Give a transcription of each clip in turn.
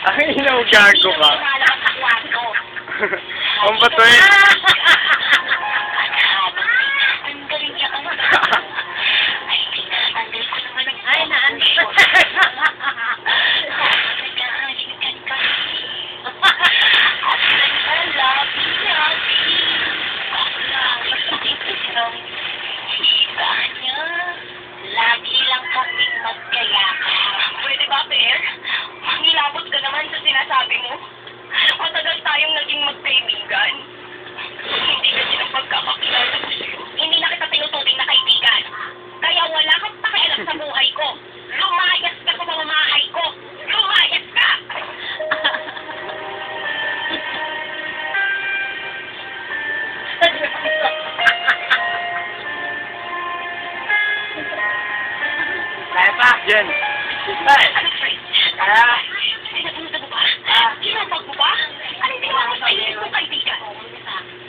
Ay, inaw gago ka. Ang bato eh. Ay, naan. Lagi lang kaming magkayakap. Pwede ba, Per? Nilabot ka naman sa sinasabi mo. Matagal tayong naging magkaibigan. Hindi kasi ng pagkakakilala ko sa'yo. Hindi na kita tinuturing na kaibigan. Kaya wala kang pakialam sa buhay ko. Lumayas ka sa pamamahay ko. Lumayas ka! Kaya pa, Jen. Ay. Kaya. Sinapunta mo ba? Kinabag mo ba? Anong ginawa mo sa iyo kong kaibigan?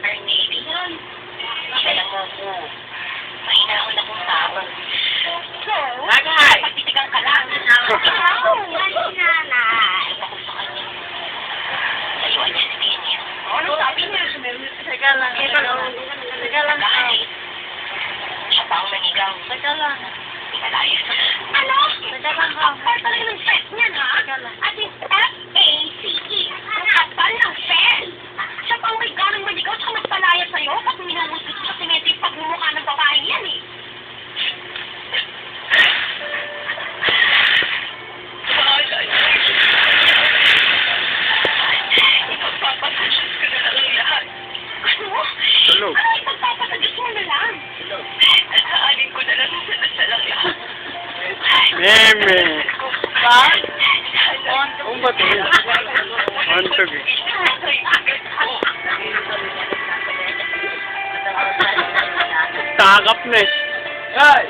Arnady. Isa lang ako. Mahinahon akong tao. So, Nanay! pagtitigang ka lang. Ikaw, nanay. Ako sa kanya. Layuan niya si Kenya. Ano sabi niya? Teka lang. Teka lang. Nagalit. Siya pa ang nanigaw. Teka lang. Pinalaya. Ano? Teka lang. Ang kapal talaga ng set niyan, ha? At yung F-A-C-E. Ang kapal ng set. Siya pa ang may ganang manigaw at magpalaya sa'yo pag minangusit sa simento yung pagmumukha ng babae yan, eh. Bahala niya. Ipagpapatadyos ko na lang ang lahat. Ano? Tulog. Ano ipagpapatadyos mo na lang? Alin ko na lang sa nasalang lahat. Meme. Pa? Ang bato eh. Antog eh. Takap na eh. Ay!